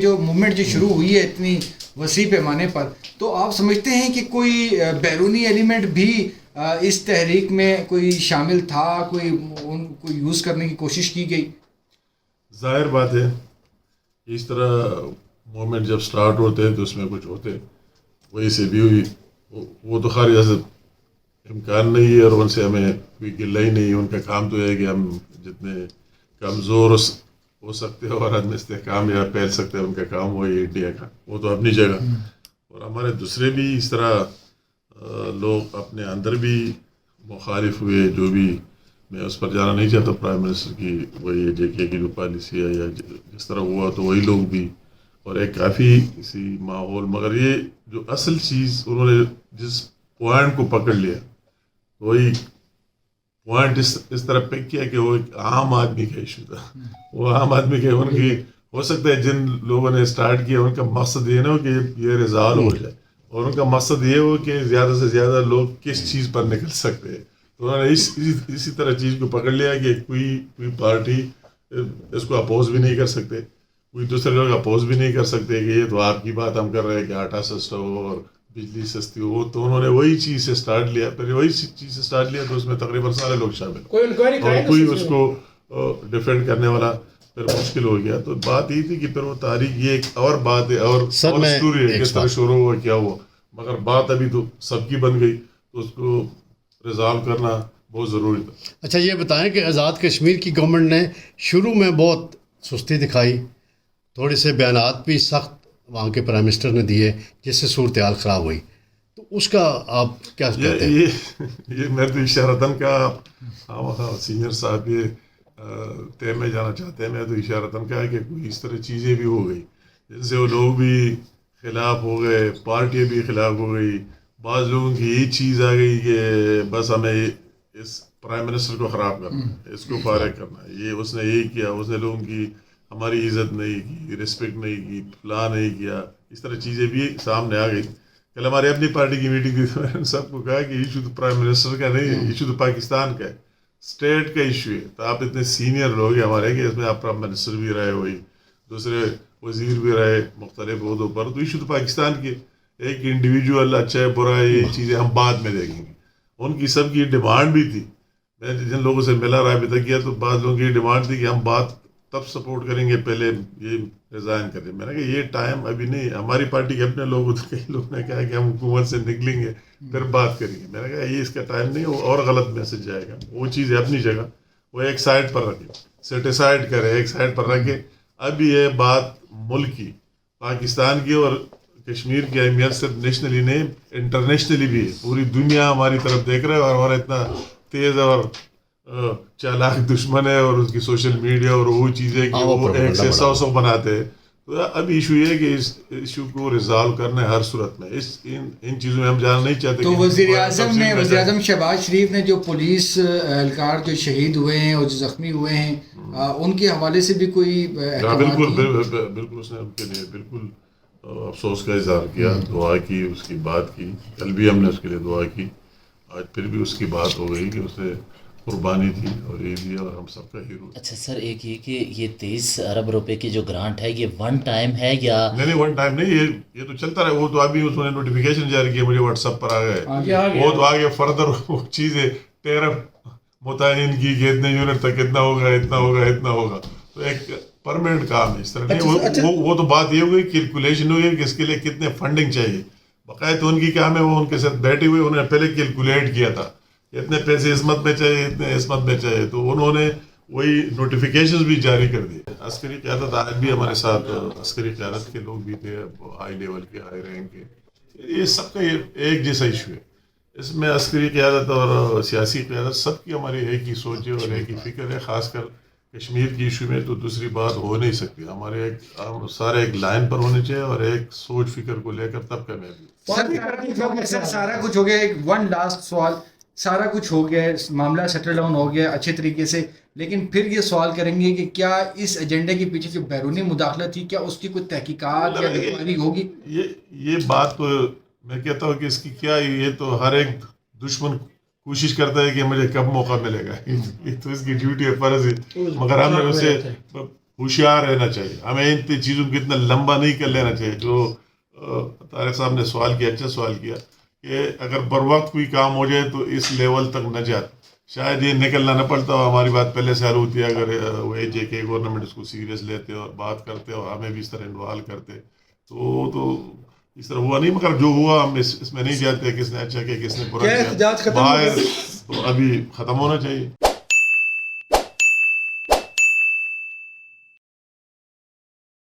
جو موومنٹ جو شروع ہوئی ہے اتنی وسیع پیمانے پر، تو آپ سمجھتے ہیں کہ کوئی بیرونی ایلیمنٹ بھی اس تحریک میں کوئی شامل تھا، کوئی ان کو یوز کرنے کی کوشش کی گئی؟ ظاہر بات ہے اس طرح موومنٹ جب سٹارٹ ہوتے ہیں تو اس میں کچھ ہوتے، وہی سے بھی ہوئی، وہ تو خارج امکان نہیں ہے اور ان سے ہمیں کوئی گلہ ہی نہیں ہے. ان کا کام تو ہے کہ ہم جتنے کمزور ہو سکتے ہو اور عدم استحکام یا پھیل سکتے ہیں، ان کا کام وہی انڈیا کا، وہ تو اپنی جگہ. اور ہمارے دوسرے بھی اس طرح لوگ اپنے اندر بھی مخالف ہوئے، جو بھی میں اس پر جانا نہیں چاہتا پرائم منسٹر کی وہی جے کے کی جو پالیسی ہے یا جس طرح ہوا تو وہی لوگ بھی، اور ایک کافی اسی ماحول. مگر یہ جو اصل چیز انہوں نے جس پوائنٹ کو پکڑ لیا، وہی پوائنٹ اس طرح پک کیا کہ وہ ایک عام آدمی کا ایشو تھا. وہ عام آدمی کے ان کی ہو سکتا ہے جن لوگوں نے اسٹارٹ کیا ان کا مقصد یہ نہ ہو کہ یہ ریزالو ہو جائے، اور ان کا مقصد یہ ہو کہ زیادہ سے زیادہ لوگ کس چیز پر نکل سکتے ہیں. تو انہوں نے اسی طرح چیز کو پکڑ لیا کہ کوئی پارٹی اس کو اپوز بھی نہیں کر سکتے، کوئی دوسرے لوگ اپوز بھی نہیں کر سکتے کہ یہ تو آپ کی بات ہم کر رہے ہیں کہ آٹا سستا ہو اور بجلی سستی ہو. تو انہوں نے وہی چیز سے اسٹارٹ لیا، پھر وہی چیز سے اسٹارٹ لیا تو اس میں تقریباً سارے لوگ شامل اور کوئی اس کو ڈیفینڈ کرنے والا پھر مشکل ہو گیا. تو بات یہ تھی کہ پھر وہ تاریخ یہ ایک اور بات ہے اور اسٹوری ہے کس طرح شروع ہوا کیا ہوا، مگر بات ابھی تو سب کی بن گئی تو اس کو ریزالو کرنا بہت ضروری تھا. اچھا یہ بتائیں کہ آزاد کشمیر کی گورنمنٹ نے شروع میں بہت سستی دکھائی، تھوڑے سے بیانات بھی سخت وہاں کے پرائم منسٹر نے دیے جس سے صورتحال خراب ہوئی، تو اس کا آپ کیا کہتے ہیں؟ یہ میں تو اشارتاً کا سینئر صاحب یہ طے میں جانا چاہتے ہیں. میں تو اشارتاً کا کہ کوئی اس طرح چیزیں بھی ہو گئی جن سے وہ لوگ بھی خلاف ہو گئے، پارٹیاں بھی خلاف ہو گئی. بعض لوگوں کی یہی چیز آ گئی کہ بس ہمیں اس پرائم منسٹر کو خراب کرنا ہے، اس کو فارغ کرنا ہے، یہ اس نے یہی کیا، اس نے لوگوں کی ہماری عزت نہیں کی، رسپیکٹ نہیں کی، فلاں نہیں کیا. اس طرح چیزیں بھی سامنے آ گئی. کل ہماری اپنی پارٹی کی میٹنگ تھی تو میں نے سب کو کہا کہ ایشو تو پرائم منسٹر کا نہیں ہے، ایشو تو پاکستان کا ہے، اسٹیٹ کا ایشو ہے. تو آپ اتنے سینئر لوگ ہیں ہمارے کہ اس میں آپ پرائم منسٹر بھی رہے ہوئی، دوسرے وزیر بھی رہے مختلف عہدوں پر، تو ایشو تو پاکستان کے. ایک انڈیویجول اچھا ہے برا ہے یہ چیزیں ہم بعد میں دیکھیں گے. ان کی سب کی ڈیمانڈ بھی تھی. میں جن لوگوں سے ملا رابطہ کیا تو بعض لوگوں کی ڈیمانڈ تھی کہ ہم بات تب سپورٹ کریں گے پہلے یہ ریزائن کریں. میں نے کہا یہ ٹائم ابھی نہیں. ہماری پارٹی کے اپنے لوگ تو کئی لوگوں نے کہا کہ ہم حکومت سے نکلیں گے پھر بات کریں گے. میں نے کہا یہ اس کا ٹائم نہیں، وہ اور غلط میسج جائے گا. وہ چیز ہے اپنی جگہ، وہ ایک سائڈ پر رکھے، سیٹیسائڈ کرے، ایک سائڈ پر رکھے. اب یہ بات ملک کی، پاکستان کی اور کشمیر کی اہمیت صرف نیشنلی نہیں انٹرنیشنلی بھی ہے. پوری دنیا ہماری طرف دیکھ رہے ہے اور ہمارا اتنا تیز اور چالاک دشمن ہے اور اس کی سوشل میڈیا اور وہ چیزیں کہ وہ ایک سے 100 بناتے ہیں. تو اب ایشو یہ ہے کہ اس ایشو کو ریزالو کرنا ہے ہر صورت میں. ان چیزوں میں ہم جانا نہیں چاہتے. تو وزیر اعظم شہباز شریف نے جو پولیس اہلکار جو شہید ہوئے ہیں اور جو زخمی ہوئے ہیں ان کے حوالے سے بھی کوئی بالکل اس نے ان کے لیے بالکل افسوس کا اظہار کیا، دعا کی، اس کی بات کی. کل بھی ہم نے اس کے لیے دعا کی، آج پھر بھی اس کی بات ہو گئی کہ اس نے قربانی تھی اور یہ بھی اور ہم سب کا ہیرو. اچھا سر، ایک یہ کہ یہ 23 ارب روپے کی جو گرانٹ ہے یہ ون ٹائم ہے یا نہیں ون ٹائم نہیں، یہ تو چلتا رہے. وہ تو ابھی اس نے نوٹیفیکیشن جاری کیا، مجھے واٹس ایپ پر آ گئے. وہ تو آگے فردر وہ چیزیں ٹیرف متعین کی کہ اتنے یونٹ تک اتنا ہوگا اتنا ہوگا اتنا ہوگا. تو ایک پرماننٹ کام ہے اس طرح نہیں. وہ تو بات یہ ہوگی کیلکولیشن ہوئی کہ اس کے لیے کتنے فنڈنگ چاہیے. باقاعدہ ان کی کام ہے، وہ ان کے ساتھ بیٹھے ہوئے انہوں نے پہلے کیلکولیٹ کیا تھا اتنے پیسے اس مت میں چاہیے، اتنے اس مت میں چاہیے. تو انہوں نے وہی نوٹیفیکیشنز بھی جاری کر دیے. عسکری قیادت آج بھی ہمارے ساتھ عسکری قیادت کے لوگ بھی تھے، ہائی لیول کے، ہائی رینک کے. یہ سب کا ایک جیسا ایشو ہے. اس میں عسکری قیادت اور سیاسی قیادت سب کی ہماری ایک ہی سوچ ہے اور ایک ہی فکر ہے. خاص کر کشمیر کی ایشو میں تو دوسری بات ہو نہیں سکتی. ہمارے سارے ایک لائن پر ہونے چاہیے اور ایک سوچ فکر کو لے کر تب کامیابی. سارا کچھ ہو گیا. ایک ون لاسٹ سوال، سارا کچھ ہو گیا، معاملہ سیٹل ڈاؤن ہو گیا اچھے طریقے سے، لیکن پھر یہ سوال کریں گے کہ کیا اس ایجنڈے کے پیچھے جو بیرونی مداخلت تھی کیا اس کی کوئی تحقیقات یا انکوائری ہوگی؟ یہ بات تو میں کہتا ہوں کہ اس کی کیا، یہ تو ہر ایک دشمن کوشش کرتا ہے کہ مجھے کب موقع ملے گا. یہ تو اس کی ڈیوٹی ہے، فرض ہے. مگر ہم نے اسے ہوشیار رہنا چاہیے. ہمیں ان چیزوں کو اتنا لمبا نہیں کر لینا چاہیے. جو طارق صاحب نے سوال کیا, اچھا سوال کیا کہ اگر بر وقت کوئی کام ہو جائے تو اس لیول تک نہ جاتا, شاید یہ نکلنا نہ پڑتا ہو. ہماری بات پہلے سے حل ہوتی ہے اگر وہ جے کے گورنمنٹ اس کو سیریس لیتے اور بات کرتے اور ہمیں بھی اس طرح انوالو کرتے تو اس طرح ہوا نہیں. مگر جو ہوا ہم اس میں نہیں جاتے کس نے اچھا کیا کس نے برا کیا کیا. احتجاج ختم ہو باہر گیا؟ تو ابھی ختم ہونا چاہیے.